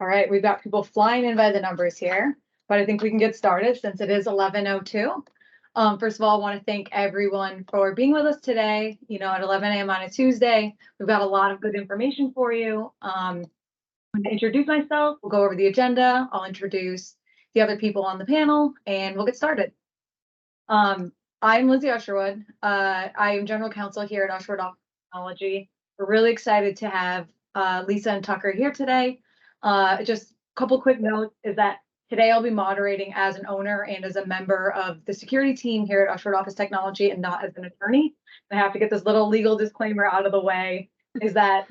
All right, we've got people flying in by the numbers here, but I think we can get started since it is 11:02. First of all, I want to thank everyone for being with us today. At 11 a.m. on a Tuesday, we've got a lot of good information for you. I'm going to introduce myself. We'll go over the agenda. I'll introduce the other people on the panel, and we'll get started. I'm Lizzie Usherwood. I am General Counsel here at Usherwood Office of Technology. We're really excited to have Lisa and Tucker here today. Just a couple quick notes is that today I'll be moderating as an owner and as a member of the security team here at Usherwood Office Technology and not as an attorney. I have to get this little legal disclaimer out of the way, is that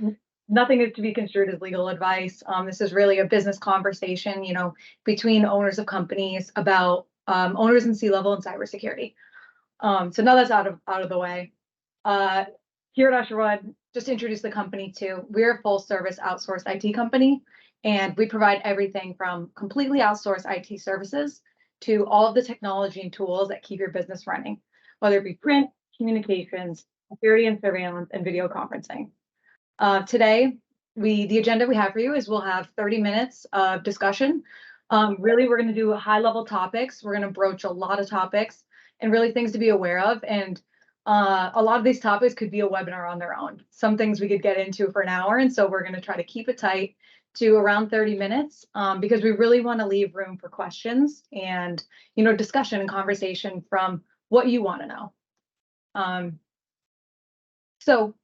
nothing is to be construed as legal advice. This is really a business conversation, between owners of companies about owners in C-level and cybersecurity. So now that's out of the way. Here at Usherwood, just to introduce the company too, we're a full service outsourced IT company, and we provide everything from completely outsourced IT services to all of the technology and tools that keep your business running, whether it be print, communications, security and surveillance, and video conferencing. Today, the agenda we have for you is we'll have 30 minutes of discussion. Really, we're going to do high-level topics. We're going to broach a lot of topics and really things to be aware of. And a lot of these topics could be a webinar on their own. Some things we could get into for an hour. And so we're going to try to keep it tight to around 30 minutes because we really want to leave room for questions and, discussion and conversation from what you want to know. So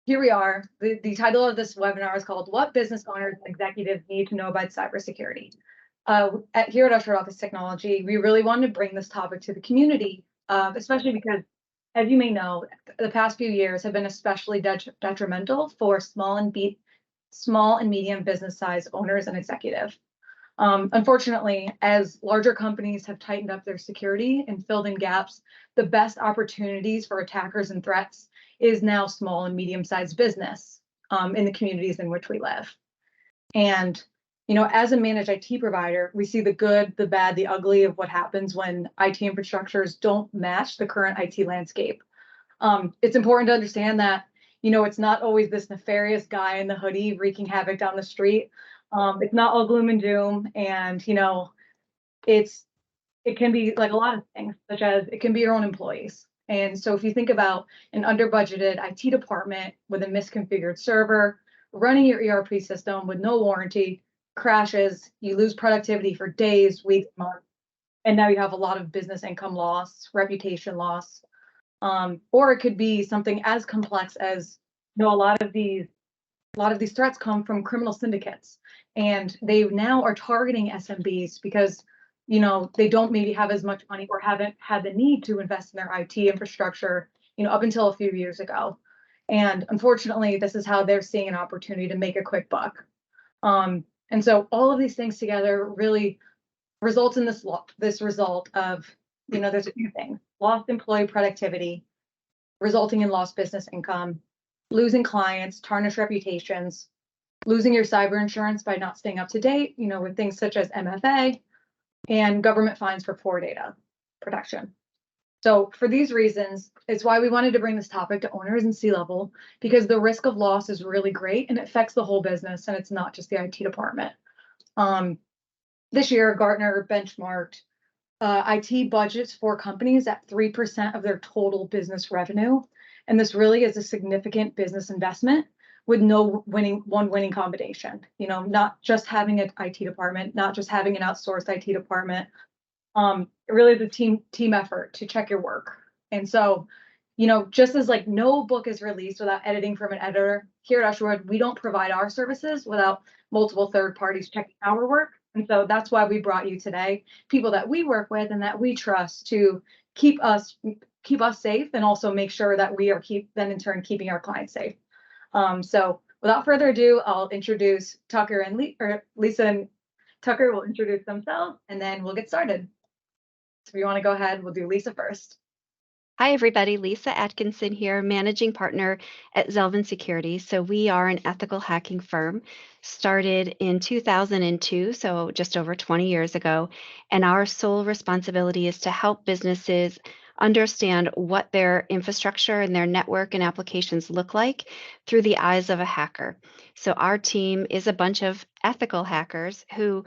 here we are. The title of this webinar is called What Business Owners and Executives Need to Know About Cybersecurity. Here at Usherwood Office Technology, we really wanted to bring this topic to the community, especially because, as you may know, the past few years have been especially detrimental for small and medium business size owners and executives. Unfortunately, as larger companies have tightened up their security and filled in gaps, the best opportunities for attackers and threats is now small and medium-sized business in the communities in which we live. And, as a managed IT provider, we see the good, the bad, the ugly of what happens when IT infrastructures don't match the current IT landscape. It's important to understand that, it's not always this nefarious guy in the hoodie wreaking havoc down the street. It's not all gloom and doom. And, it can be like a lot of things, such as it can be your own employees. And so if you think about an under-budgeted IT department with a misconfigured server, running your ERP system with no warranty, crashes, you lose productivity for days, weeks, months, and now you have a lot of business income loss, reputation loss. Or it could be something as complex as, a lot of these threats come from criminal syndicates, and they now are targeting SMBs because they don't maybe have as much money or haven't had the need to invest in their IT infrastructure, up until a few years ago. And unfortunately, this is how they're seeing an opportunity to make a quick buck. And so all of these things together really results in this result of, there's a few things: lost employee productivity, resulting in lost business income, losing clients, tarnished reputations, losing your cyber insurance by not staying up to date, with things such as MFA, and government fines for poor data protection. So for these reasons, it's why we wanted to bring this topic to owners in C-level, because the risk of loss is really great and it affects the whole business, and it's not just the IT department. This year, Gartner benchmarked IT budgets for companies at 3% of their total business revenue. And this really is a significant business investment with no winning combination. Not just having an IT department, not just having an outsourced IT department. It really is a team effort to check your work. And so, just as like no book is released without editing from an editor, here at Usherwood, we don't provide our services without multiple third parties checking our work. And so that's why we brought you today people that we work with and that we trust to keep us safe, and also make sure that we are in turn keeping our clients safe. So without further ado, I'll introduce Tucker and Lisa and Tucker will introduce themselves, and then we'll get started. So if you want to go ahead, we'll do Lisa first. Hi, everybody. Lisa Atikson here, managing partner at Zelvin Security. So we are an ethical hacking firm, started in 2002, so just over 20 years ago. And our sole responsibility is to help businesses understand what their infrastructure and their network and applications look like through the eyes of a hacker. So our team is a bunch of ethical hackers who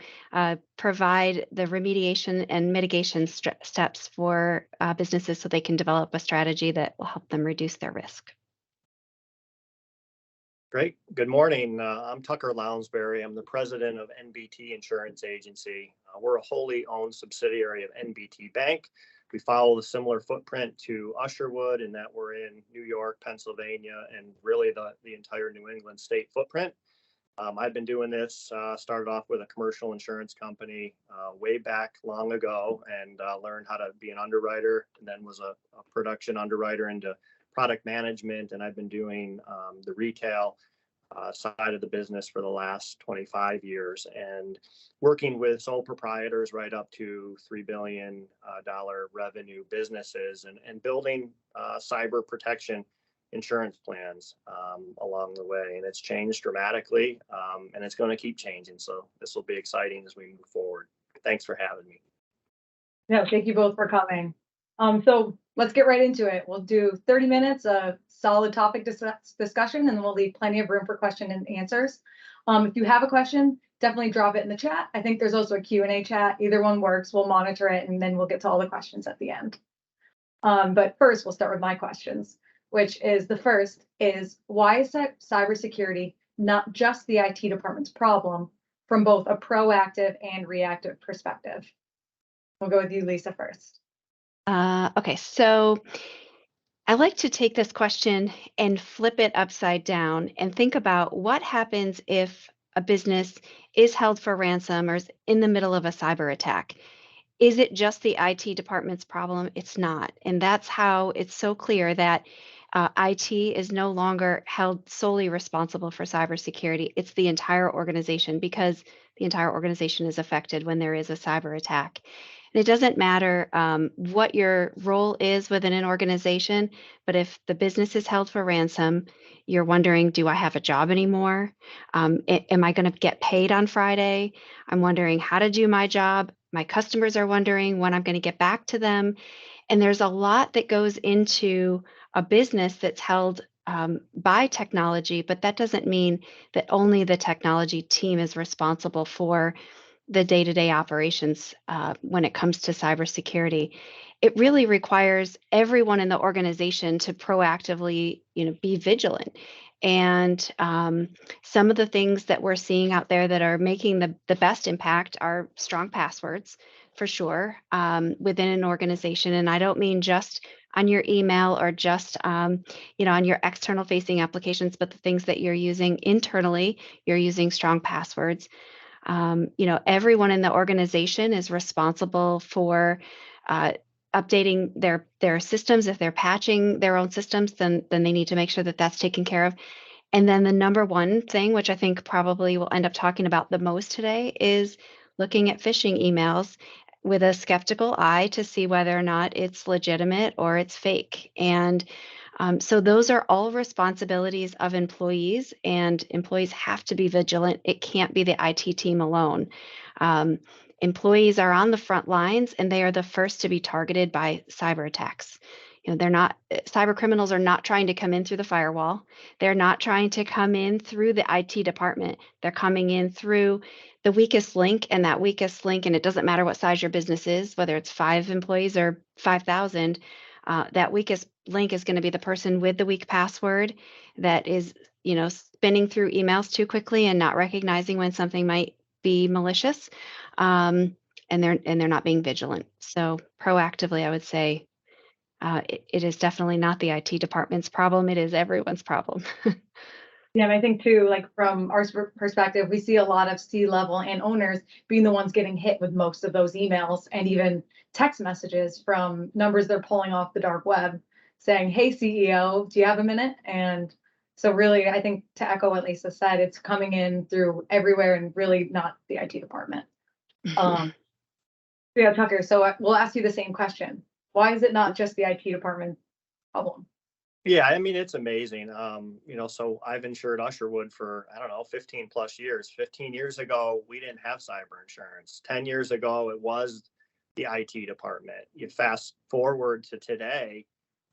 provide the remediation and mitigation steps for businesses so they can develop a strategy that will help them reduce their risk. Great. Good morning. I'm Tucker Lounsbury. I'm the president of NBT Insurance Agency. We're a wholly owned subsidiary of NBT Bank. We follow a similar footprint to Usherwood in that we're in New York, Pennsylvania, and really the entire New England state footprint. I've been doing this, started off with a commercial insurance company way back long ago and learned how to be an underwriter, and then was a production underwriter into product management. And I've been doing the retail side of the business for the last 25 years and working with sole proprietors right up to $3 billion revenue businesses and building cyber protection insurance plans along the way. And it's changed dramatically and it's going to keep changing. So this will be exciting as we move forward. Thanks for having me. No, thank you both for coming. So let's get right into it. We'll do 30 minutes of solid topic discussion, and then we'll leave plenty of room for question and answers. If you have a question, definitely drop it in the chat. I think there's also a Q&A chat. Either one works. We'll monitor it, and then we'll get to all the questions at the end. But first, we'll start with my questions, which is the first is, why is cybersecurity not just the IT department's problem from both a proactive and reactive perspective? We'll go with you, Lisa, first. Okay, so I like to take this question and flip it upside down and think about what happens if a business is held for ransom or is in the middle of a cyber attack. Is it just the IT department's problem? It's not. And that's how it's so clear that IT is no longer held solely responsible for cybersecurity. It's the entire organization, because the entire organization is affected when there is a cyber attack. And it doesn't matter what your role is within an organization, but if the business is held for ransom, you're wondering, do I have a job anymore? Am I going to get paid on Friday? I'm wondering how to do my job. My customers are wondering when I'm going to get back to them. And there's a lot that goes into a business that's held by technology, but that doesn't mean that only the technology team is responsible for the day-to-day operations when it comes to cybersecurity. It really requires everyone in the organization to proactively, be vigilant. And some of the things that we're seeing out there that are making the best impact are strong passwords, for sure, within an organization. And I don't mean just on your email or just, on your external facing applications, but the things that you're using internally, you're using strong passwords. Everyone in the organization is responsible for updating their systems. If they're patching their own systems, then they need to make sure that that's taken care of. And then the number one thing, which I think probably we'll end up talking about the most today, is looking at phishing emails with a skeptical eye to see whether or not it's legitimate or it's fake. And so those are all responsibilities of employees, and employees have to be vigilant. It can't be the IT team alone. Employees are on the front lines, and they are the first to be targeted by cyber attacks. Cyber criminals are not trying to come in through the firewall. They're not trying to come in through the IT department. They're coming in through the weakest link, and that weakest link, and it doesn't matter what size your business is, whether it's 5 employees or 5,000, that weakest link is going to be the person with the weak password that is, spinning through emails too quickly and not recognizing when something might be malicious, and they're not being vigilant. So proactively, I would say it is definitely not the IT department's problem. It is everyone's problem. Yeah, and I think too, like from our perspective, we see a lot of C-level and owners being the ones getting hit with most of those emails and even text messages from numbers they're pulling off the dark web saying, "Hey, CEO, do you have a minute?" And so really, I think to echo what Lisa said, it's coming in through everywhere and really not the IT department. Yeah, Tucker, so we'll ask you the same question. Why is it not just the IT department problem? Yeah, I mean, it's amazing. So I've insured Usherwood for, 15 plus years. 15 years ago, we didn't have cyber insurance. 10 years ago, it was the IT department. You fast forward to today,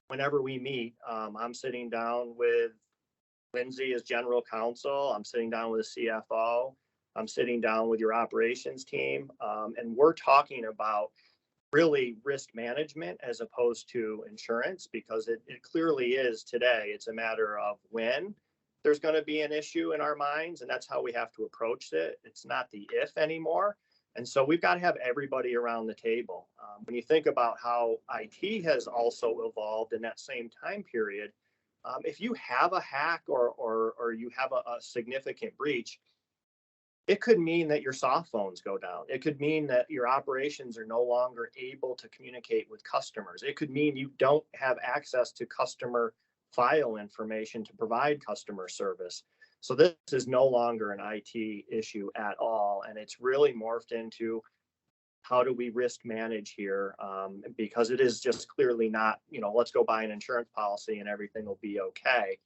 whenever we meet, I'm sitting down with Lindsay as general counsel. I'm sitting down with a CFO. I'm sitting down with your operations team. And we're talking about really risk management as opposed to insurance, because it clearly is today. It's a matter of when there's going to be an issue in our minds, and that's how we have to approach it. It's not the if anymore. And so we've got to have everybody around the table. When you think about how IT has also evolved in that same time period, if you have a hack or you have a significant breach, it could mean that your soft phones go down. It could mean that your operations are no longer able to communicate with customers. It could mean you don't have access to customer file information to provide customer service. So this is no longer an IT issue at all. And it's really morphed into how do we risk manage here? Because it is just clearly not, let's go buy an insurance policy and everything will be okay.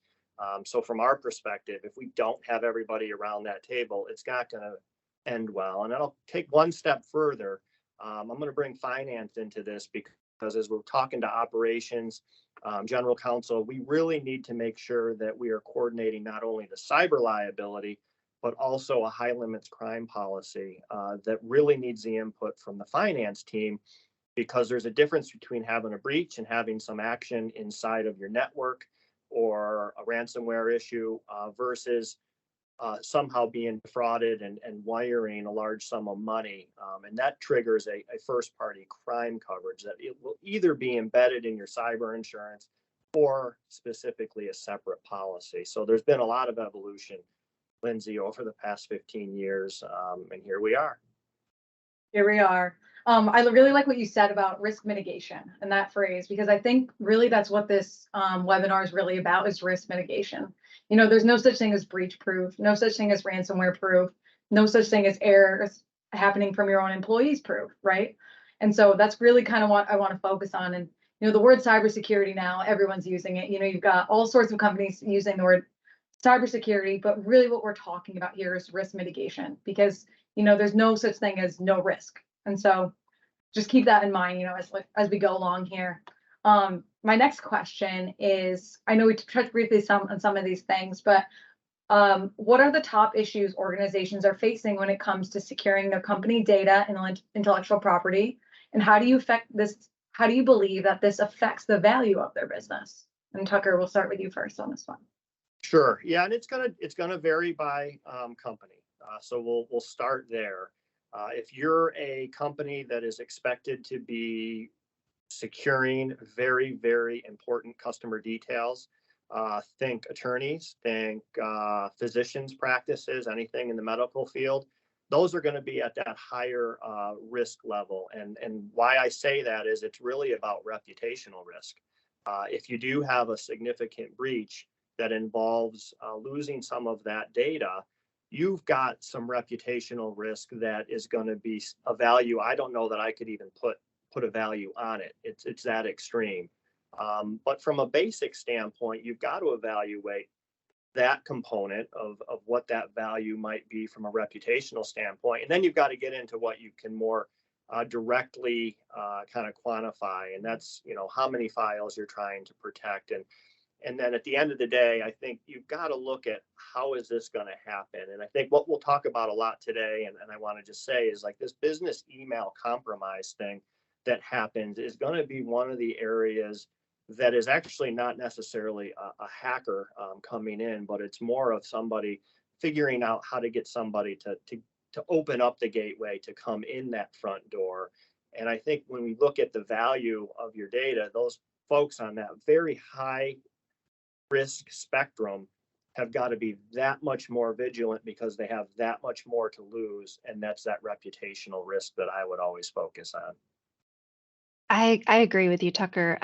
So from our perspective, if we don't have everybody around that table, it's not going to end well. And I'll take one step further. I'm going to bring finance into this because as we're talking to operations, general counsel, we really need to make sure that we are coordinating not only the cyber liability, but also a high limits crime policy that really needs the input from the finance team, because there's a difference between having a breach and having some action inside of your network or a ransomware issue versus somehow being defrauded and wiring a large sum of money. And that triggers a first party crime coverage that it will either be embedded in your cyber insurance or specifically a separate policy. So there's been a lot of evolution, Lindsay, over the past 15 years. And here we are. Here we are. I really like what you said about risk mitigation and that phrase, because I think really that's what this webinar is really about, is risk mitigation. There's no such thing as breach proof, no such thing as ransomware proof, no such thing as errors happening from your own employees proof, right? And so that's really kind of what I want to focus on. And, the word cybersecurity now, everyone's using it. You've got all sorts of companies using the word cybersecurity, but really what we're talking about here is risk mitigation, because, there's no such thing as no risk. And so just keep that in mind, as we go along here. My next question is, I know we touched briefly on some of these things, but what are the top issues organizations are facing when it comes to securing their company data and intellectual property? And how do you believe that this affects the value of their business? And Tucker, we'll start with you first on this one. Sure. Yeah, and it's gonna vary by company. So we'll start there. If you're a company that is expected to be securing very, very important customer details, think attorneys, think physicians' practices, anything in the medical field, those are going to be at that higher risk level. And why I say that is it's really about reputational risk. If you do have a significant breach that involves losing some of that data, you've got some reputational risk that is going to be a value. I don't know that I could even put a value on it. It's that extreme. But from a basic standpoint, you've got to evaluate that component of what that value might be from a reputational standpoint. And then you've got to get into what you can more directly kind of quantify. And that's, how many files you're trying to protect. And then at the end of the day, I think you've got to look at how is this going to happen? And I think what we'll talk about a lot today, and I want to just say, is like this business email compromise thing that happens is going to be one of the areas that is actually not necessarily a hacker coming in, but it's more of somebody figuring out how to get somebody to open up the gateway to come in that front door. And I think when we look at the value of your data, those folks on that very high risk spectrum have got to be that much more vigilant because they have that much more to lose. And that's that reputational risk that I would always focus on. I agree with you, Tucker.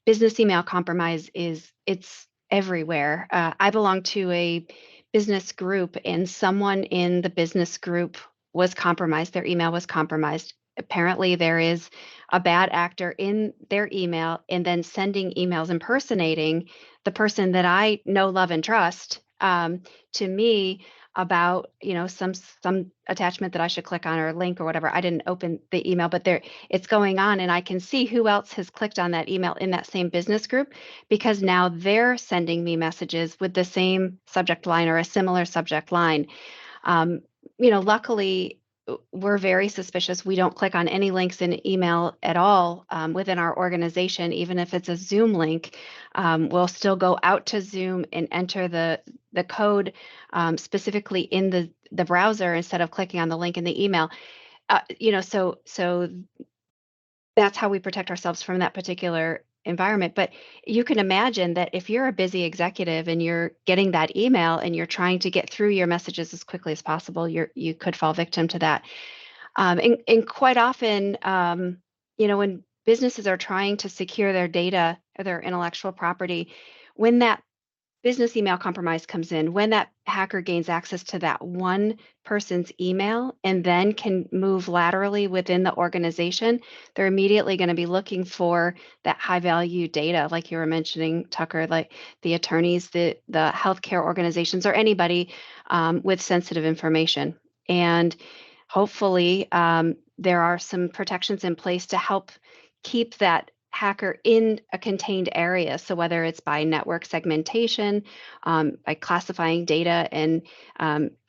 Business email compromise it's everywhere. I belong to a business group, and someone in the business group was compromised. Their email was compromised. Apparently, there is a bad actor in their email and then sending emails impersonating the person that I know, love, and trust to me about, some attachment that I should click on or a link or whatever. I didn't open the email, but it's going on, and I can see who else has clicked on that email in that same business group, because now they're sending me messages with the same subject line or a similar subject line. Luckily, we're very suspicious. We don't click on any links in email at all within our organization. Even if it's a Zoom link, we'll still go out to Zoom and enter the code specifically in the browser instead of clicking on the link in the email. So that's how we protect ourselves from that particular environment. But you can imagine that if you're a busy executive and you're getting that email and you're trying to get through your messages as quickly as possible, you could fall victim to that. And quite often, when businesses are trying to secure their data or their intellectual property, when that business email compromise comes in, when that hacker gains access to that one person's email and then can move laterally within the organization, they're immediately going to be looking for that high value data, like you were mentioning, Tucker, like the attorneys, the healthcare organizations, or anybody with sensitive information. And hopefully, there are some protections in place to help keep that hacker in a contained area. So whether it's by network segmentation, by classifying data, and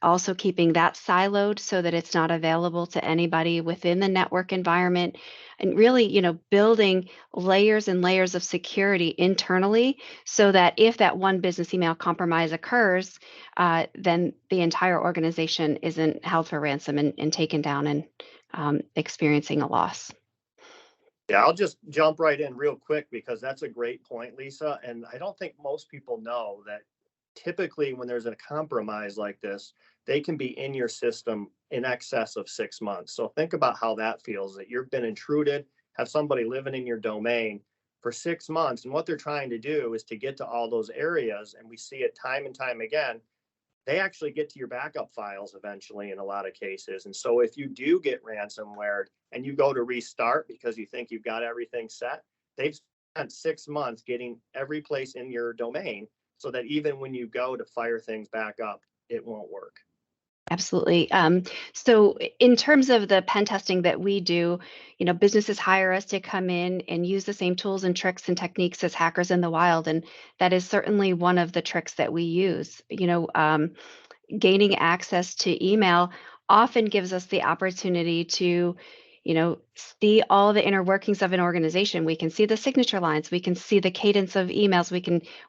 also keeping that siloed so that it's not available to anybody within the network environment, and really, building layers and layers of security internally so that if that one business email compromise occurs, then the entire organization isn't held for ransom and taken down and experiencing a loss. Yeah, I'll just jump right in real quick because that's a great point, Lisa. And I don't think most people know that typically when there's a compromise like this, they can be in your system in excess of 6 months. So think about how that feels, that you've been intruded, have somebody living in your domain for 6 months. And what they're trying to do is to get to all those areas. And we see it time and time again. They actually get to your backup files eventually in a lot of cases. And so if you do get ransomware and you go to restart because you think you've got everything set, they've spent 6 months getting every place in your domain so that even when you go to fire things back up, it won't work. Absolutely. So in terms of the pen testing that we do, businesses hire us to come in and use the same tools and tricks and techniques as hackers in the wild. And that is certainly one of the tricks that we use. Gaining access to email often gives us the opportunity to see all the inner workings of an organization. We can see the signature lines, we can see the cadence of emails,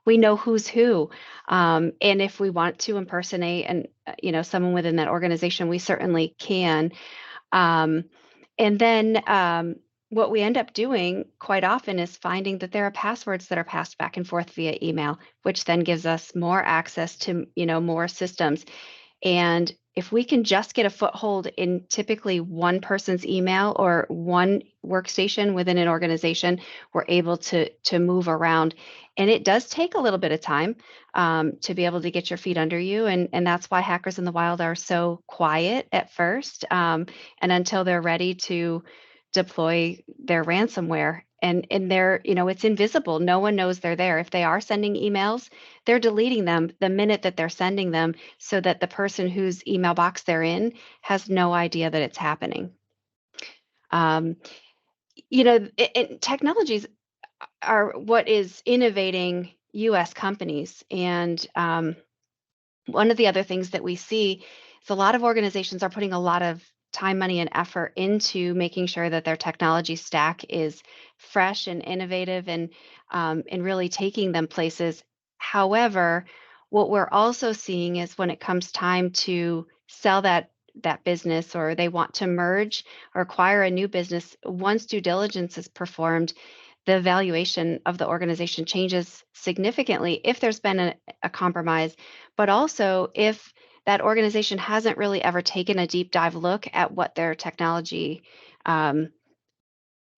we know who's who, and if we want to impersonate and someone within that organization, we certainly can. And then what we end up doing quite often is finding that there are passwords that are passed back and forth via email, which then gives us more access to more systems. And if we can just get a foothold in typically one person's email or one workstation within an organization, we're able to move around. And it does take a little bit of time to be able to get your feet under you. And that's why hackers in the wild are so quiet at first, and until they're ready to deploy their ransomware. And they're, it's invisible. No one knows they're there. If they are sending emails, they're deleting them the minute that they're sending them so that the person whose email box they're in has no idea that it's happening. Technologies are what is innovating U.S. companies. And one of the other things that we see is a lot of organizations are putting a lot of time, money, and effort into making sure that their technology stack is fresh and innovative and really taking them places. However, what we're also seeing is when it comes time to sell that business, or they want to merge or acquire a new business, once due diligence is performed, the valuation of the organization changes significantly if there's been a compromise, but also if that organization hasn't really ever taken a deep dive look at what their technology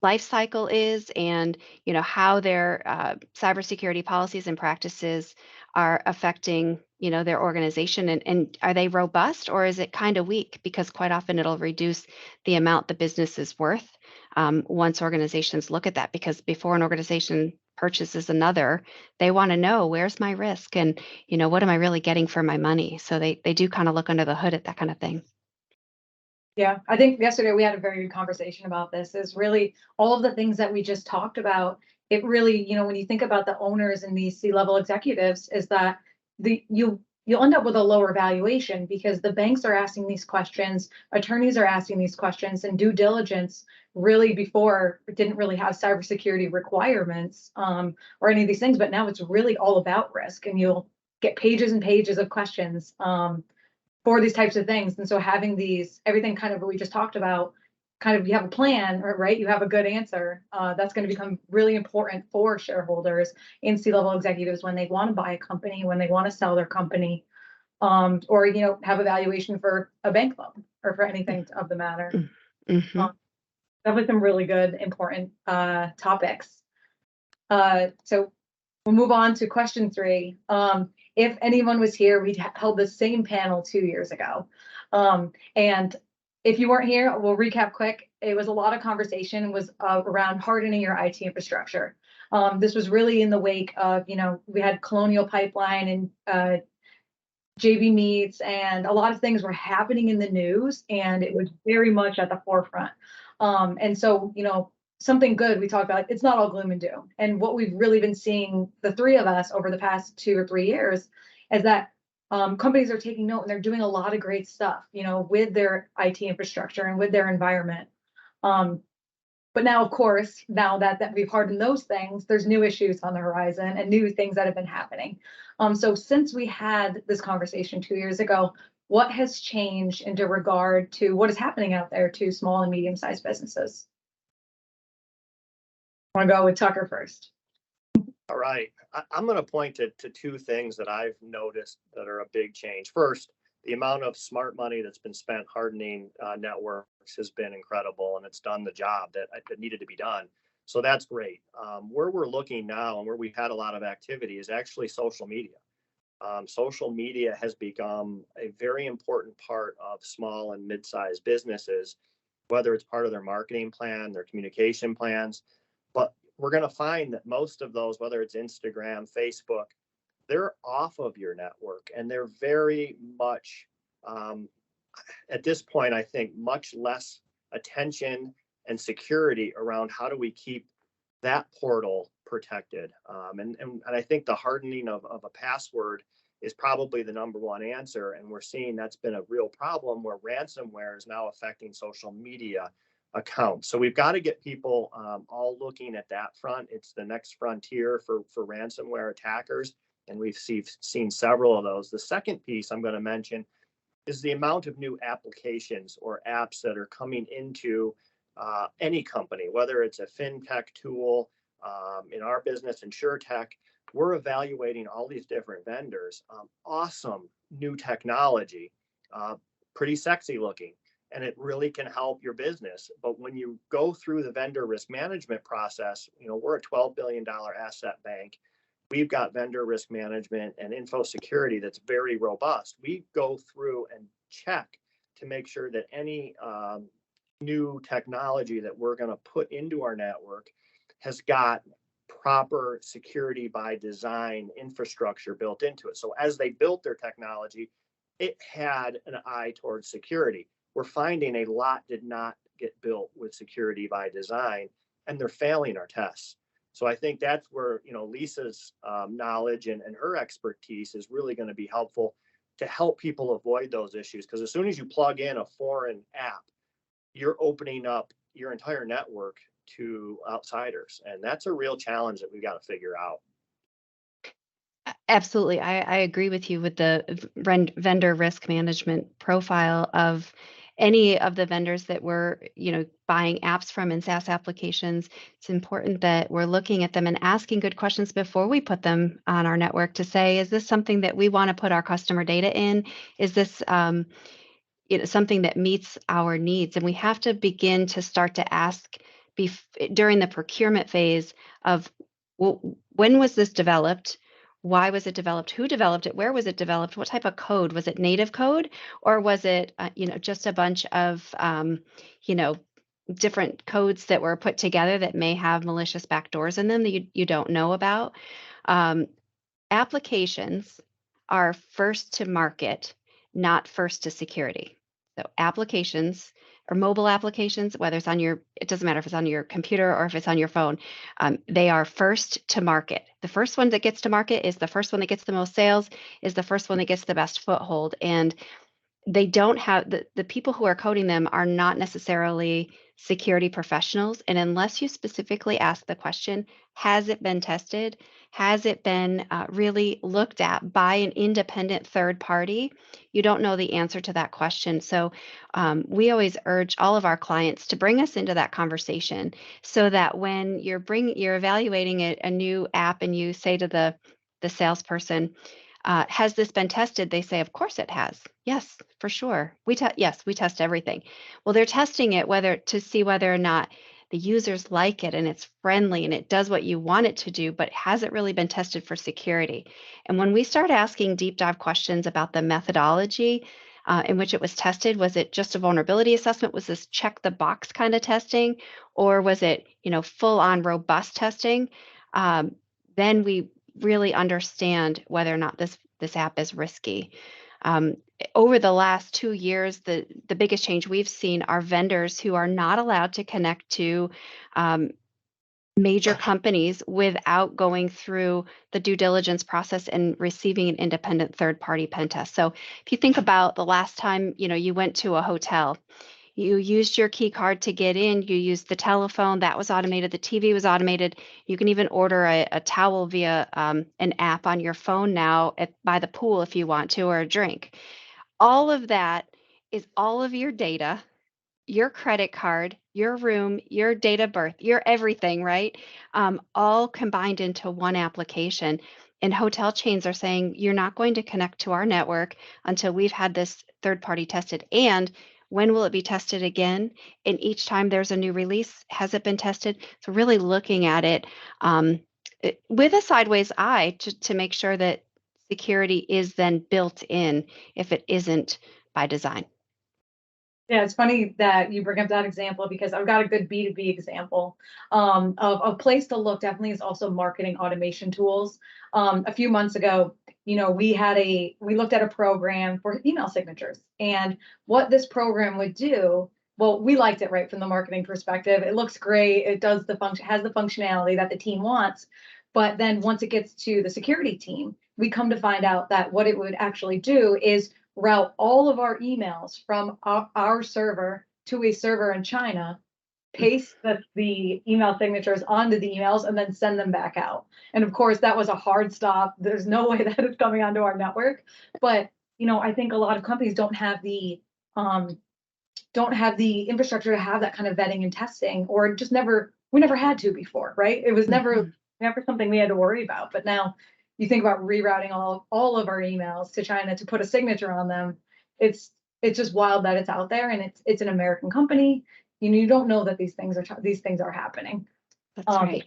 life cycle is, and how their cybersecurity policies and practices are affecting their organization, and are they robust, or is it kind of weak? Because quite often it'll reduce the amount the business is worth once organizations look at that, because before an organization purchases another, they want to know, where's my risk, and what am I really getting for my money? So they do kind of look under the hood at that kind of thing. Yeah, I think yesterday we had a very good conversation about this. Is really all of the things that we just talked about. It really, when you think about the owners and these C-level executives, is that you'll end up with a lower valuation because the banks are asking these questions, attorneys are asking these questions, and due diligence really before didn't really have cybersecurity requirements or any of these things, but now it's really all about risk, and you'll get pages and pages of questions. For these types of things. And so having everything kind of what we just talked about, kind of you have a plan, right? You have a good answer. That's going to become really important for shareholders and C-level executives when they want to buy a company, when they want to sell their company, or, have a valuation for a bank loan or for anything of the matter. Mm-hmm. Definitely some really good, important topics. So we'll move on to question 3. If anyone was here, we held the same panel 2 years ago. And if you weren't here, we'll recap quick. It was a lot of conversation was around hardening your IT infrastructure. This was really in the wake of, we had Colonial Pipeline and JV Meets, and a lot of things were happening in the news, and it was very much at the forefront. And so, something good we talked about, it's not all gloom and doom. And what we've really been seeing, the 3 of us over the past 2 or 3 years, is that companies are taking note and they're doing a lot of great stuff, with their IT infrastructure and with their environment. But now, of course, now that we've hardened those things, there's new issues on the horizon and new things that have been happening. So since we had this conversation 2 years ago, what has changed in regard to what is happening out there to small and medium-sized businesses? I want to go with Tucker first. All right. I'm going to point to 2 things that I've noticed that are a big change. First, the amount of smart money that's been spent hardening networks has been incredible, and it's done the job that needed to be done. So that's great. Where we're looking now and where we've had a lot of activity is actually social media. Social media has become a very important part of small and mid-sized businesses, whether it's part of their marketing plan, their communication plans. But we're going to find that most of those, whether it's Instagram, Facebook, they're off of your network, and they're very much, at this point, I think, much less attention and security around how do we keep that portal protected. And I think the hardening of a password is probably the number one answer. And we're seeing that's been a real problem where ransomware is now affecting social media accounts. So we've got to get people all looking at that front. It's the next frontier for ransomware attackers, and we've seen several of those. The second piece I'm going to mention is the amount of new applications or apps that are coming into any company, whether it's a fintech tool, in our business, InsurTech. We're evaluating all these different vendors. Awesome new technology, pretty sexy looking, and it really can help your business. But when you go through the vendor risk management process, we're a $12 billion asset bank. We've got vendor risk management and info security that's very robust. We go through and check to make sure that any new technology that we're going to put into our network has got proper security by design infrastructure built into it. So as they built their technology, it had an eye towards security. We're finding a lot did not get built with security by design, and they're failing our tests. So I think that's where, Lisa's knowledge and her expertise is really going to be helpful to help people avoid those issues. Because as soon as you plug in a foreign app, you're opening up your entire network to outsiders. And that's a real challenge that we've got to figure out. Absolutely. I agree with you with the vendor risk management profile of any of the vendors that we're, buying apps from in SaaS applications. It's important that we're looking at them and asking good questions before we put them on our network to say, is this something that we want to put our customer data in? Is this something that meets our needs? And we have to begin to start to ask during the procurement phase of, well, when was this developed? Why was it developed? Who developed it? Where was it developed? What type of code? Was it native code, or was it, just a bunch of, different codes that were put together that may have malicious backdoors in them that you don't know about. Um, Applications are first to market, not first to security. So applications or mobile applications, whether it's on it doesn't matter if it's on your computer or if it's on your phone, they are first to market. The first one that gets to market is the first one that gets the most sales, is the first one that gets the best foothold. And they don't have the people who are coding them are not necessarily security professionals. And unless you specifically ask the question, has it been tested? Has it been really looked at by an independent third party? You don't know the answer to that question. So we always urge all of our clients to bring us into that conversation so that when you're evaluating a new app and you say to the salesperson, has this been tested? They say, of course it has. Yes, for sure. Yes, we test everything. Well, they're testing it to see whether or not the users like it and it's friendly and it does what you want it to do, but has it really been tested for security? And when we start asking deep dive questions about the methodology in which it was tested, was it just a vulnerability assessment? Was this check the box kind of testing, or was it, full on robust testing? Then we really understand whether or not this app is risky. Over the last 2 years, the biggest change we've seen are vendors who are not allowed to connect to major companies without going through the due diligence process and receiving an independent third-party pen test. So if you think about the last time, you went to a hotel, you used your key card to get in, you used the telephone, that was automated, the TV was automated. You can even order a towel via an app on your phone now by the pool if you want to, or a drink. All of that is all of your data, your credit card, your room, your date of birth, your everything, right? All combined into one application. And hotel chains are saying, you're not going to connect to our network until we've had this third party tested. And when will it be tested again? And each time there's a new release, has it been tested? So really looking at it with a sideways eye to make sure that security is then built in if it isn't by design. Yeah, it's funny that you bring up that example because I've got a good B2B example of a place to look. Definitely is also marketing automation tools. A few months ago, we looked at a program for email signatures, and what this program would do. Well, we liked it right from the marketing perspective. It looks great. It does has the functionality that the team wants. But then once it gets to the security team, we come to find out that what it would actually do is route all of our emails from our server to a server in China, paste the email signatures onto the emails, and then send them back out. And of course, that was a hard stop. There's no way that it's coming onto our network. But I think a lot of companies don't have the infrastructure to have that kind of vetting and testing, or we never had to before, right? It was never something we had to worry about. But now you think about rerouting all of our emails to China to put a signature on them. It's just wild that it's out there, and it's an American company. You don't know that these things are happening. That's right.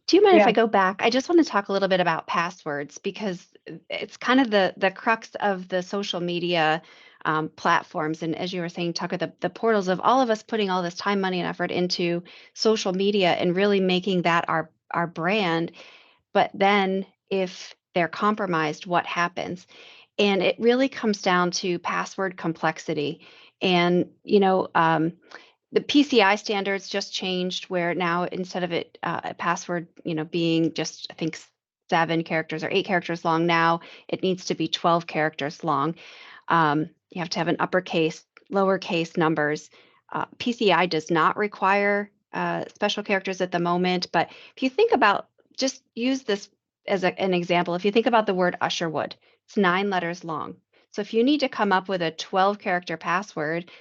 Do you mind if yeah. I go back? I just want to talk a little bit about passwords because it's kind of the crux of the social media platforms. And as you were saying, Tucker, the portals of all of us putting all this time, money, and effort into social media and really making that our brand. But then if they're compromised, what happens? And it really comes down to password complexity. And, the PCI standards just changed where now instead of a password, being just, I think, 7 characters or 8 characters long, now it needs to be 12 characters long. You have to have an uppercase, lowercase numbers. PCI does not require special characters at the moment. But if you think about, just use this as an example. If you think about the word Usherwood, it's 9 letters long. So if you need to come up with a 12-character password,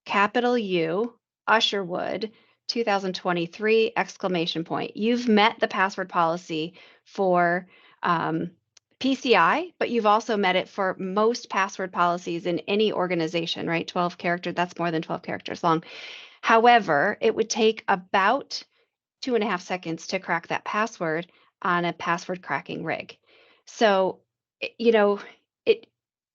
capital U, Usherwood, 2023, exclamation point. You've met the password policy for PCI, but you've also met it for most password policies in any organization, right? 12 characters, that's more than 12 characters long. However, it would take about 2.5 seconds to crack that password on a password cracking rig. So,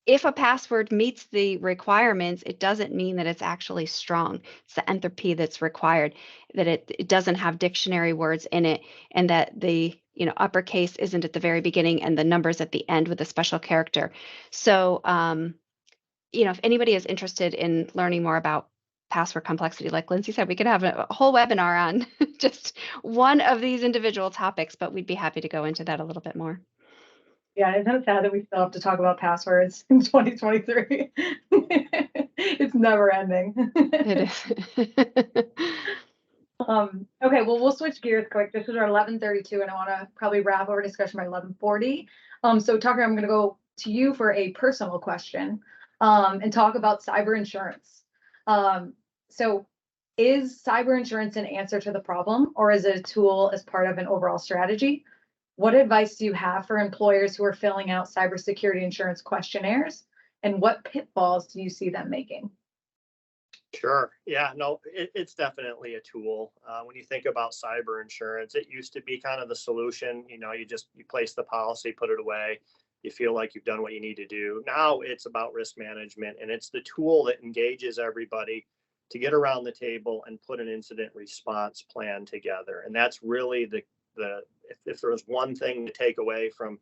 if a password meets the requirements, it doesn't mean that it's actually strong. It's the entropy that's required, that it doesn't have dictionary words in it, and that the uppercase isn't at the very beginning and the numbers at the end with a special character. So, if anybody is interested in learning more about password complexity, like Lindsay said, we could have a whole webinar on just one of these individual topics, but we'd be happy to go into that a little bit more. Yeah, isn't it sad that we still have to talk about passwords in 2023? It's never ending. It is. Okay, well, we'll switch gears quick. This is our 11:32, and I want to probably wrap our discussion by 11:40. So Tucker, I'm going to go to you for a personal question, and talk about cyber insurance. So is cyber insurance an answer to the problem, or is it a tool as part of an overall strategy? What advice do you have for employers who are filling out cybersecurity insurance questionnaires, and what pitfalls do you see them making? Sure. Yeah, no, it's definitely a tool. When you think about cyber insurance, it used to be kind of the solution. You place the policy, put it away. You feel like you've done what you need to do. Now it's about risk management, and it's the tool that engages everybody to get around the table and put an incident response plan together. And that's really if there was one thing to take away from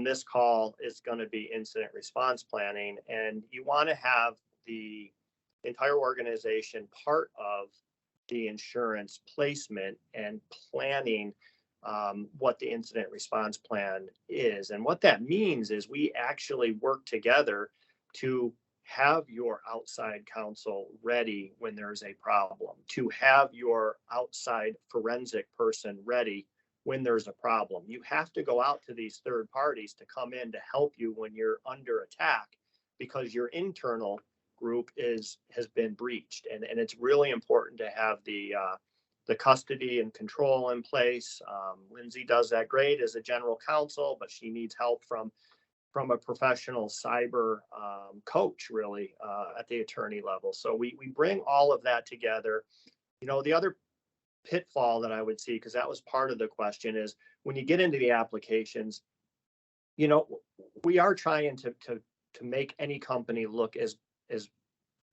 this call, it's going to be incident response planning. And you want to have the entire organization part of the insurance placement and planning what the incident response plan is. And what that means is we actually work together to have your outside counsel ready when there's a problem, to have your outside forensic person ready when there's a problem. You have to go out to these third parties to come in to help you when you're under attack, because your internal group has been breached. And it's really important to have the custody and control in place. Lindsay does that great as a general counsel, but she needs help from a professional cyber coach, really, at the attorney level. So we bring all of that together. The other pitfall that I would see, because that was part of the question, is when you get into the applications, we are trying to make any company look as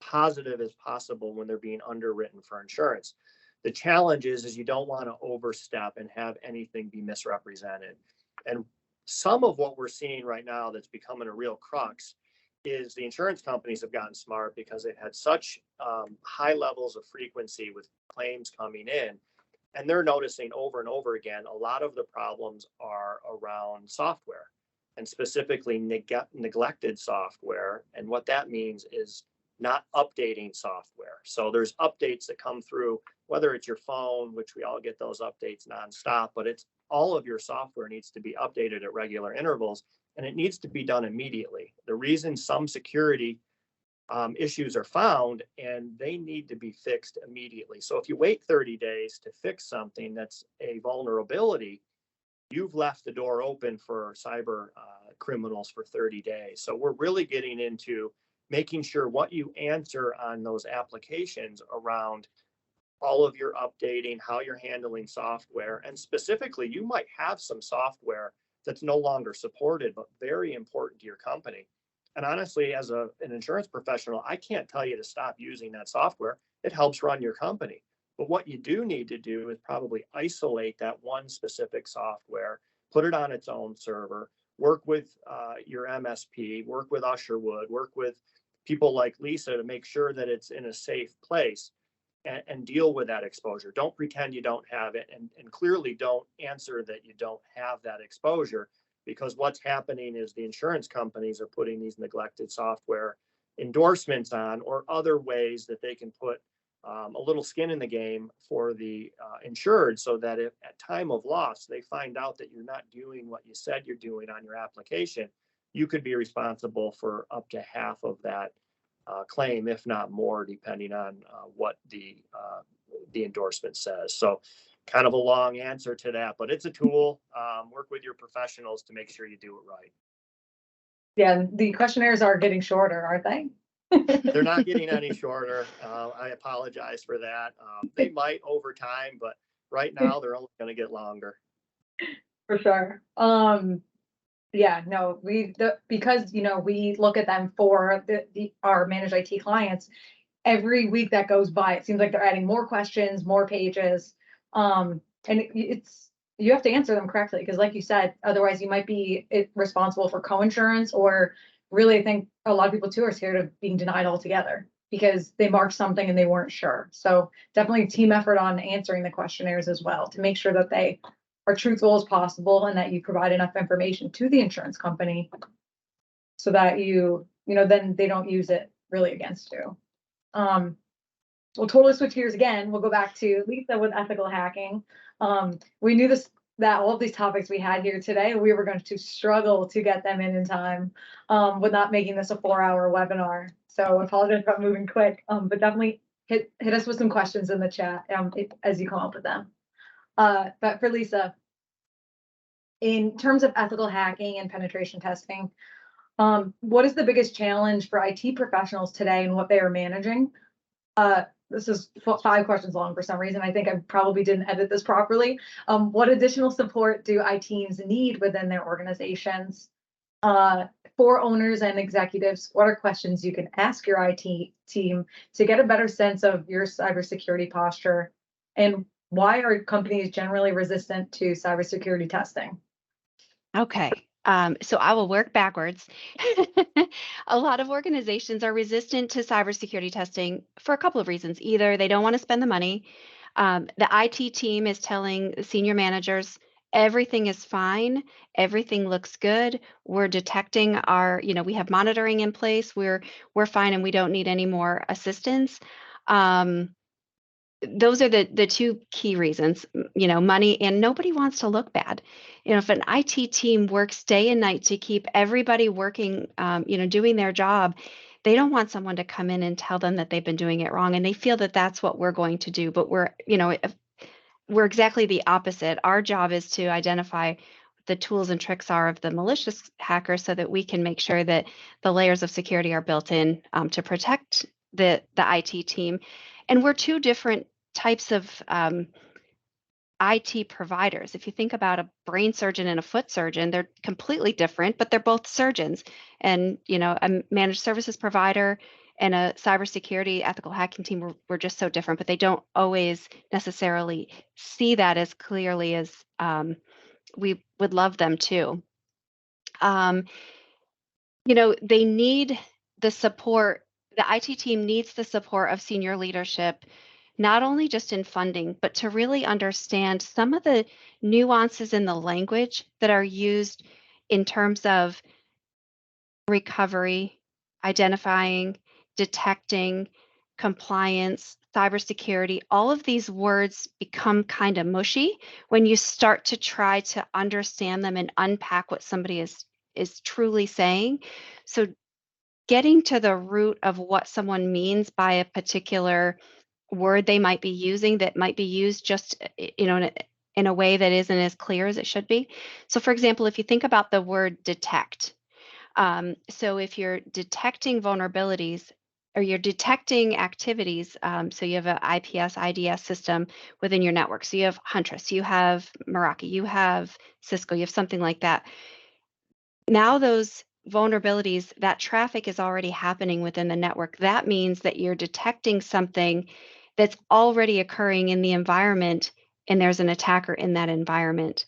positive as possible when they're being underwritten for insurance. The challenge is you don't want to overstep and have anything be misrepresented. And some of what we're seeing right now that's becoming a real crux is the insurance companies have gotten smart because they've had such high levels of frequency with claims coming in. And they're noticing over and over again, a lot of the problems are around software, and specifically neglected software. And what that means is not updating software. So there's updates that come through, whether it's your phone, which we all get those updates nonstop, but it's all of your software needs to be updated at regular intervals, and it needs to be done immediately. The reason some security issues are found, and they need to be fixed immediately. So if you wait 30 days to fix something that's a vulnerability, you've left the door open for cyber criminals for 30 days. So we're really getting into making sure what you answer on those applications around all of your updating, how you're handling software. And specifically, you might have some software that's no longer supported, but very important to your company. And honestly, as an insurance professional, I can't tell you to stop using that software. It helps run your company. But what you do need to do is probably isolate that one specific software, put it on its own server, work with your MSP, work with Usherwood, work with people like Lisa to make sure that it's in a safe place, and deal with that exposure. Don't pretend you don't have it, and clearly don't answer that you don't have that exposure, because what's happening is the insurance companies are putting these neglected software endorsements on, or other ways that they can put a little skin in the game for the insured, so that if at time of loss they find out that you're not doing what you said you're doing on your application, you could be responsible for up to half of that claim, if not more, depending on what the endorsement says. So kind of a long answer to that, but it's a tool. Work with your professionals to make sure you do it right. Yeah, the questionnaires are getting shorter, aren't they? They're not getting any shorter. I apologize for that. They might over time, but right now they're only going to get longer. For sure. Yeah, no, because, we look at them for our managed IT clients, every week that goes by, it seems like they're adding more questions, more pages. And you have to answer them correctly, because like you said, otherwise you might be responsible for co-insurance, or really, I think a lot of people too are scared of being denied altogether because they marked something and they weren't sure. So definitely team effort on answering the questionnaires as well, to make sure that they are truthful as possible and that you provide enough information to the insurance company so that then they don't use it really against you. We'll totally switch gears again. We'll go back to Lisa with ethical hacking. We knew that all of these topics we had here today, we were going to struggle to get them in time, with not making this a 4-hour webinar. So I apologize about moving quick, but definitely hit us with some questions in the chat, as you come up with them. But for Lisa, in terms of ethical hacking and penetration testing, what is the biggest challenge for IT professionals today and what they are managing? This is 5 questions long for some reason. I think I probably didn't edit this properly. What additional support do IT teams need within their organizations? For owners and executives, what are questions you can ask your IT team to get a better sense of your cybersecurity posture? And why are companies generally resistant to cybersecurity testing? Okay. So I will work backwards. A lot of organizations are resistant to cybersecurity testing for a couple of reasons. Either they don't want to spend the money. The IT team is telling senior managers everything is fine, everything looks good. We're detecting we have monitoring in place. We're fine, and we don't need any more assistance. Those are the 2 key reasons, money, and nobody wants to look bad. If an IT team works day and night to keep everybody working, doing their job, they don't want someone to come in and tell them that they've been doing it wrong, and they feel that that's what we're going to do. But we're exactly the opposite. Our job is to identify the tools and tricks are of the malicious hacker, so that we can make sure that the layers of security are built in, to protect the IT team. And we're 2 different types of IT providers. If you think about a brain surgeon and a foot surgeon, they're completely different, but they're both surgeons. And a managed services provider and a cybersecurity ethical hacking team were just so different, but they don't always necessarily see that as clearly as we would love them to. They need the support. The IT team needs the support of senior leadership, not only just in funding, but to really understand some of the nuances in the language that are used in terms of recovery, identifying, detecting, compliance, cybersecurity. All of these words become kind of mushy when you start to try to understand them and unpack what somebody is truly saying. So getting to the root of what someone means by a particular word they might be using, that might be used just in a way that isn't as clear as it should be. So for example, if you think about the word detect, so if you're detecting vulnerabilities or you're detecting activities, so you have an IPS IDS system within your network, so you have Huntress, you have Meraki, you have Cisco, you have something like that. Now those vulnerabilities, that traffic is already happening within the network. That means that you're detecting something that's already occurring in the environment, and there's an attacker in that environment.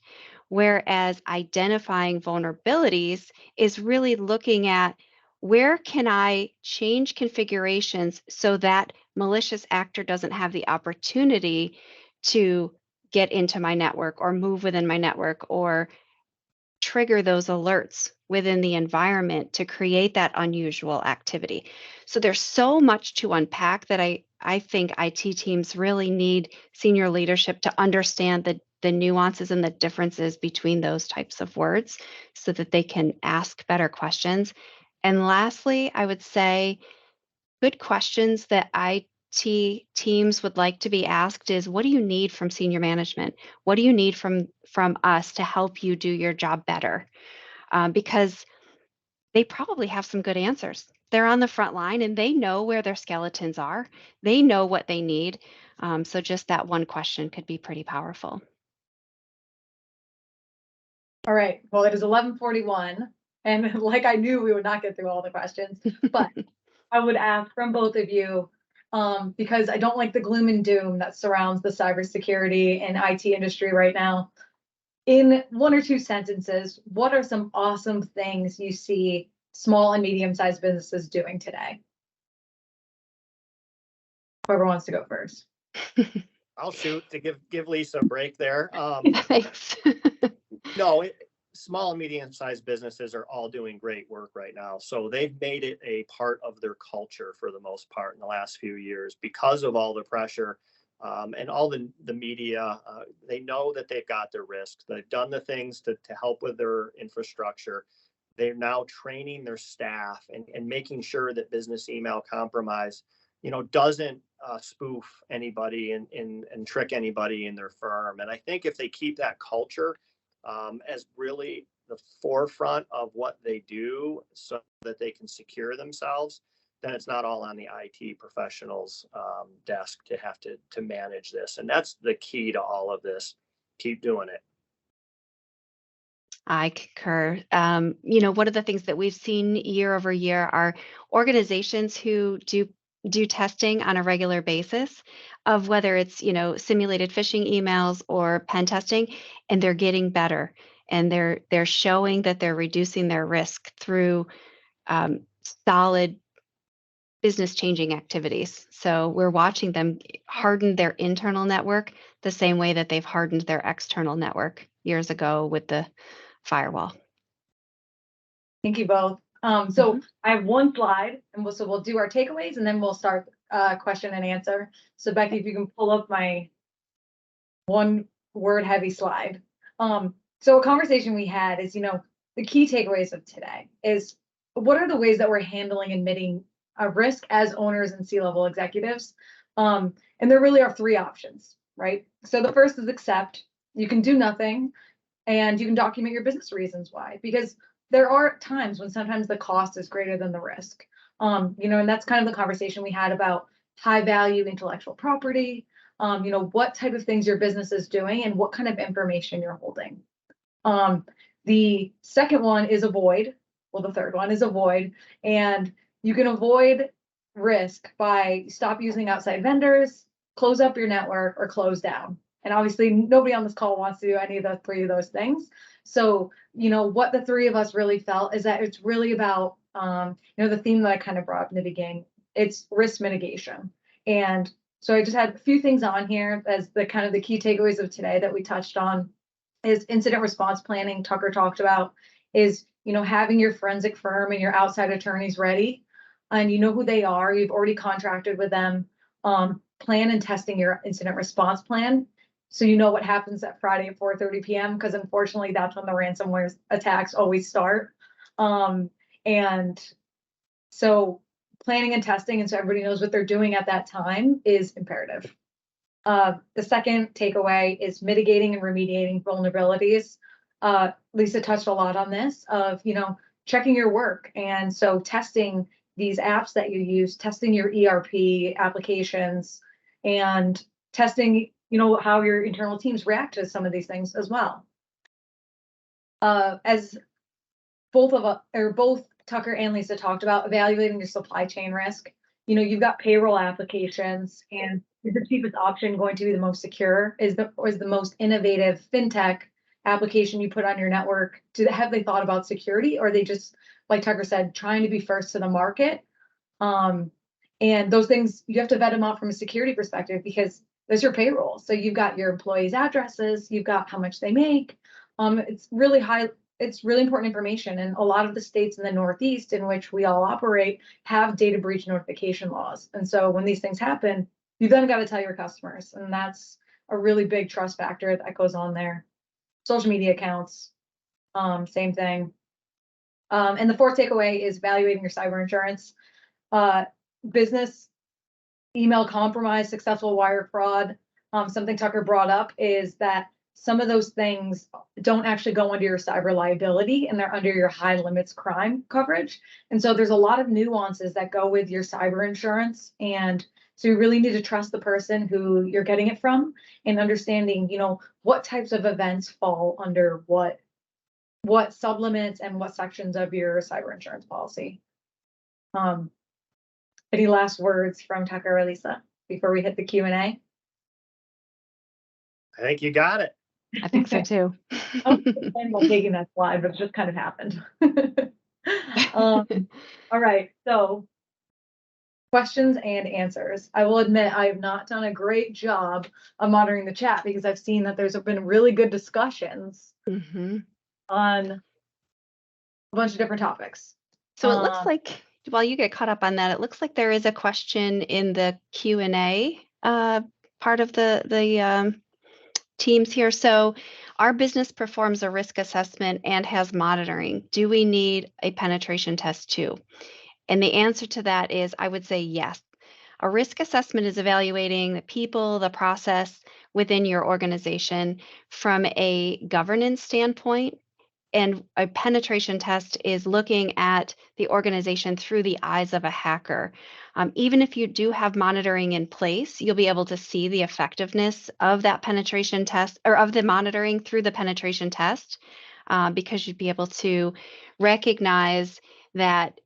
Whereas identifying vulnerabilities is really looking at, where can I change configurations so that malicious actor doesn't have the opportunity to get into my network or move within my network or trigger those alerts within the environment to create that unusual activity. So there's so much to unpack that I think IT teams really need senior leadership to understand the nuances and the differences between those types of words so that they can ask better questions. And lastly, I would say good questions that IT teams would like to be asked is, what do you need from senior management? What do you need from us to help you do your job better? Because they probably have some good answers. They're on the front line and they know where their skeletons are. They know what they need. So just that one question could be pretty powerful. All right, well, it is 11:41, and like I knew we would not get through all the questions, but I would ask from both of you, because I don't like the gloom and doom that surrounds the cybersecurity and IT industry right now. In one or two sentences, what are some awesome things you see small and medium-sized businesses doing today? Whoever wants to go first. I'll shoot to give Lisa a break there. Thanks. No, small and medium-sized businesses are all doing great work right now. So they've made it a part of their culture for the most part in the last few years because of all the pressure and all the media. They know that they've got their risks. They've done the things to help with their infrastructure. They're now training their staff and making sure that business email compromise, doesn't spoof anybody and trick anybody in their firm. And I think if they keep that culture as really the forefront of what they do so that they can secure themselves, then it's not all on the IT professionals' desk to have to manage this. And that's the key to all of this. Keep doing it. I concur. One of the things that we've seen year over year are organizations who do testing on a regular basis of whether it's, simulated phishing emails or pen testing, and they're getting better. And they're showing that they're reducing their risk through solid business changing activities. So we're watching them harden their internal network the same way that they've hardened their external network years ago with the firewall. Thank you both. So I have one slide, and we'll do our takeaways, and then we'll start question and answer. So Becky, if you can pull up my one word heavy slide. So a conversation we had is, the key takeaways of today is what are the ways that we're handling and admitting a risk as owners and C-level executives? And there really are three options, right? So the first is accept. You can do nothing, and you can document your business reasons why, because there are times when sometimes the cost is greater than the risk. And that's kind of the conversation we had about high value intellectual property, what type of things your business is doing and what kind of information you're holding. The second one is avoid. Well, the third one is avoid. And you can avoid risk by stop using outside vendors, close up your network, or close down. And obviously nobody on this call wants to do any of the three of those things. So, what the three of us really felt is that it's really about, the theme that I kind of brought up in the beginning, it's risk mitigation. And so I just had a few things on here as the kind of the key takeaways of today that we touched on is incident response planning. Tucker talked about is, having your forensic firm and your outside attorneys ready, and you know who they are. You've already contracted with them. Plan and testing your incident response plan, so you know what happens that Friday at 4:30 p.m. because unfortunately that's when the ransomware attacks always start. And so planning and testing, and so everybody knows what they're doing at that time is imperative. The second takeaway is mitigating and remediating vulnerabilities. Lisa touched a lot on this of, checking your work. And so testing these apps that you use, testing your ERP applications, and testing, how your internal teams react to some of these things as well. As both Tucker and Lisa talked about, evaluating your supply chain risk. You've got payroll applications, and is the cheapest option going to be the most secure? Is the most innovative fintech application you put on your network? Have they thought about security, or are they just, like Tucker said, trying to be first to the market? And those things, you have to vet them out from a security perspective because there's your payroll. So you've got your employees' addresses, you've got how much they make. It's really important information. And a lot of the states in the Northeast in which we all operate have data breach notification laws. And so when these things happen, you then got to tell your customers. And that's a really big trust factor that goes on there. Social media accounts, same thing. And the fourth takeaway is evaluating your cyber insurance. Business email compromise, successful wire fraud. Something Tucker brought up is that some of those things don't actually go under your cyber liability, and they're under your high limits crime coverage. And so there's a lot of nuances that go with your cyber insurance. And so you really need to trust the person who you're getting it from and understanding, what types of events fall under what what sublimits and what sections of your cyber insurance policy. Any last words from Tucker or Lisa before we hit the Q&A? I think you got it. I think so too. I was planning on taking that slide, but it just kind of happened. All right, so questions and answers. I will admit I have not done a great job of monitoring the chat because I've seen that there's been really good discussions on a bunch of different topics. So it looks like, while you get caught up on that, it looks like there is a question in the Q&A part of the teams here. So our business performs a risk assessment and has monitoring. Do we need a penetration test too? And the answer to that is, I would say yes. A risk assessment is evaluating the people, the process within your organization from a governance standpoint. And a penetration test is looking at the organization through the eyes of a hacker. Even if you do have monitoring in place, you'll be able to see the effectiveness of that penetration test or of the monitoring through the penetration test, because you'd be able to recognize that,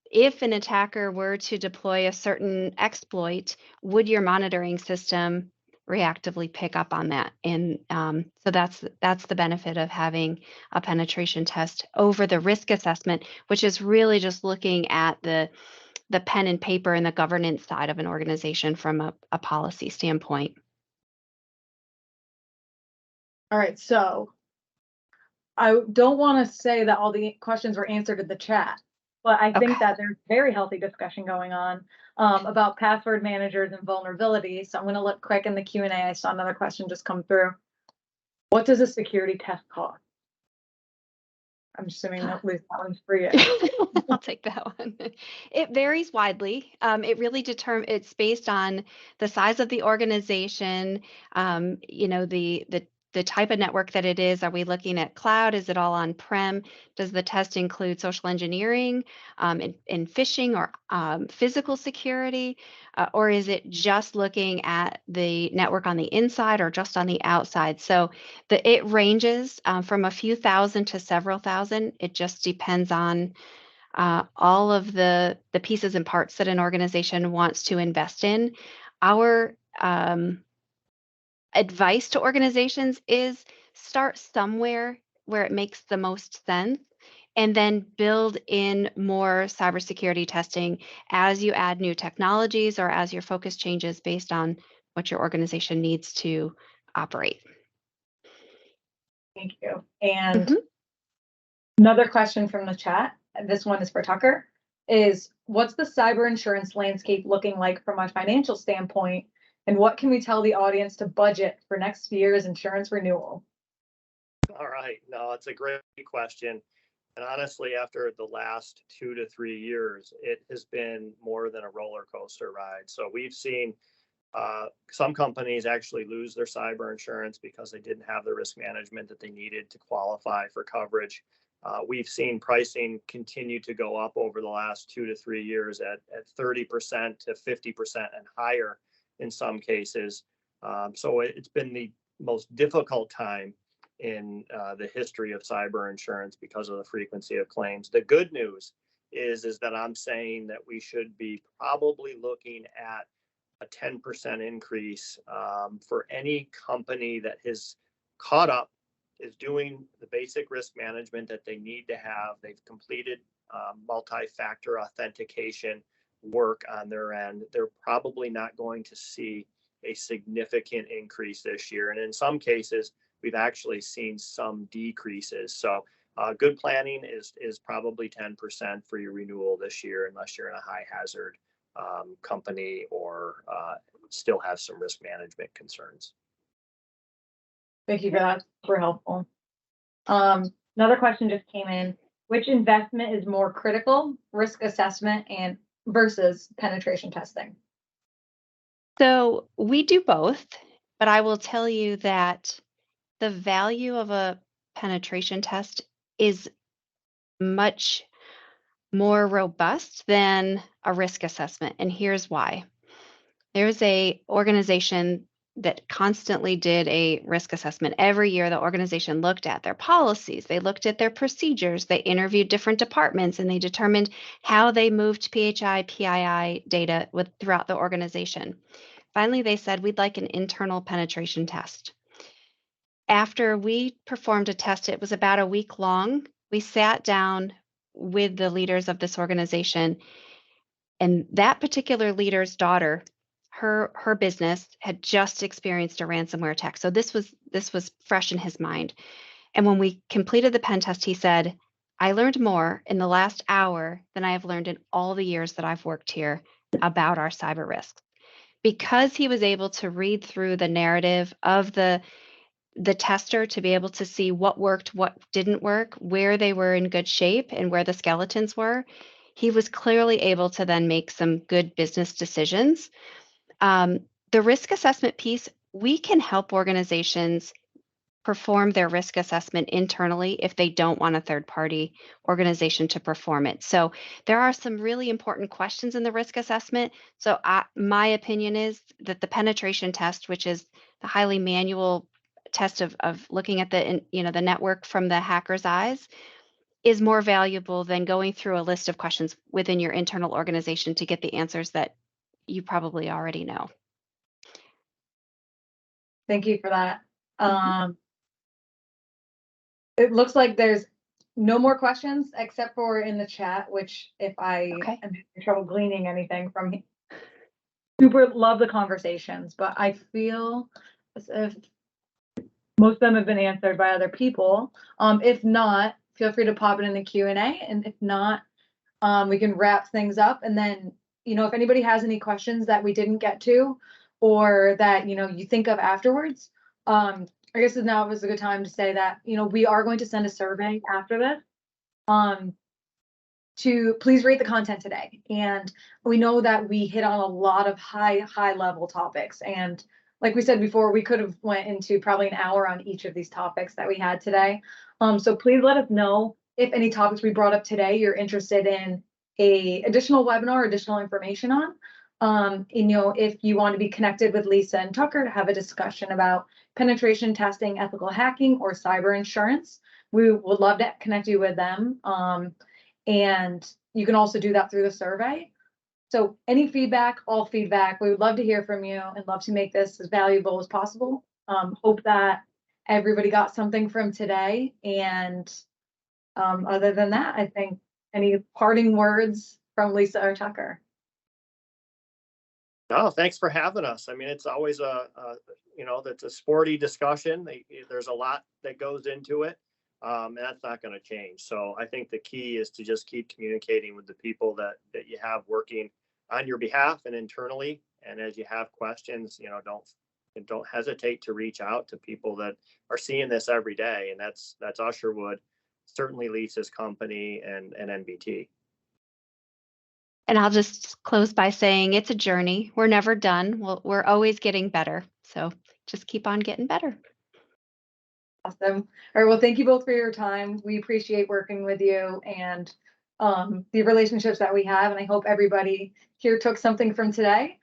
if an attacker were to deploy a certain exploit, would your monitoring system reactively pick up on that? And so that's the benefit of having a penetration test over the risk assessment, which is really just looking at the pen and paper and the governance side of an organization from a policy standpoint. All right, so I don't want to say that all the questions were answered in the chat, but I think that there's very healthy discussion going on about password managers and vulnerabilities. So I'm going to look quick in the Q&A. I saw another question just come through. What does a security test cost? I'm assuming that one's for you. I'll take that one. It varies widely. It really it's based on the size of the organization, the type of network that it is. Are we looking at cloud? Is it all on-prem? Does the test include social engineering and phishing or physical security? Or is it just looking at the network on the inside or just on the outside? So it ranges from a few thousand to several thousand. It just depends on all of the pieces and parts that an organization wants to invest in. Our advice to organizations is start somewhere where it makes the most sense, and then build in more cybersecurity testing as you add new technologies or as your focus changes based on what your organization needs to operate. Thank you. And another question from the chat, this one is for Tucker, is what's the cyber insurance landscape looking like from a financial standpoint? And what can we tell the audience to budget for next year's insurance renewal? All right. No, it's a great question. And honestly, after the last 2 to 3 years, it has been more than a roller coaster ride. So we've seen some companies actually lose their cyber insurance because they didn't have the risk management that they needed to qualify for coverage. We've seen pricing continue to go up over the last 2 to 3 years at 30% to 50% and higher in some cases. So it's been the most difficult time in the history of cyber insurance because of the frequency of claims. The good news is that I'm saying that we should be probably looking at a 10% increase for any company that has caught up, is doing the basic risk management that they need to have. They've completed multi-factor authentication work on their end. They're probably not going to see a significant increase this year. And in some cases, we've actually seen some decreases. So good planning is probably 10% for your renewal this year, unless you're in a high hazard company or still have some risk management concerns. Thank you for that. Super helpful. Another question just came in. Which investment is more critical, risk assessment and versus penetration testing? So we do both, but I will tell you that the value of a penetration test is much more robust than a risk assessment. And here's why. There's a organization that constantly did a risk assessment. Every year, the organization looked at their policies, they looked at their procedures, they interviewed different departments, and they determined how they moved PHI, PII data throughout the organization. Finally, they said, we'd like an internal penetration test. After we performed a test, it was about a week long. We sat down with the leaders of this organization, and that particular leader's daughter, her business had just experienced a ransomware attack. So this was fresh in his mind. And when we completed the pen test, he said, I learned more in the last hour than I have learned in all the years that I've worked here about our cyber risks. Because he was able to read through the narrative of the tester to be able to see what worked, what didn't work, where they were in good shape, and where the skeletons were, he was clearly able to then make some good business decisions. The risk assessment piece, we can help organizations perform their risk assessment internally if they don't want a third-party organization to perform it. So there are some really important questions in the risk assessment. So my opinion is that the penetration test, which is the highly manual test of looking at the network from the hacker's eyes, is more valuable than going through a list of questions within your internal organization to get the answers that you probably already know. Thank you for that. It looks like there's no more questions except for in the chat, which if I am having trouble gleaning anything from here. Super love the conversations, but I feel as if most of them have been answered by other people. If not, feel free to pop it in the Q&A. And if not, we can wrap things up. And then, if anybody has any questions that we didn't get to or that, you think of afterwards, I guess now is a good time to say that, we are going to send a survey after this to please rate the content today. And we know that we hit on a lot of high level topics. And like we said before, we could have went into probably an hour on each of these topics that we had today. So please let us know if any topics we brought up today you're interested in a additional webinar or additional information on. If you want to be connected with Lisa and Tucker to have a discussion about penetration testing, ethical hacking, or cyber insurance, we would love to connect you with them. And you can also do that through the survey. So any feedback, all feedback, we would love to hear from you and love to make this as valuable as possible. Hope that everybody got something from today. And other than that, I think any parting words from Lisa or Tucker? No, thanks for having us. I mean, it's always that's a sporty discussion. There's a lot that goes into it. And that's not going to change. So I think the key is to just keep communicating with the people that you have working on your behalf and internally. And as you have questions, don't hesitate to reach out to people that are seeing this every day. And that's Usherwood, certainly Lisa's company and NBT. And I'll just close by saying it's a journey. We're never done. We're always getting better. So just keep on getting better. Awesome. All right. Well, thank you both for your time. We appreciate working with you and the relationships that we have. And I hope everybody here took something from today.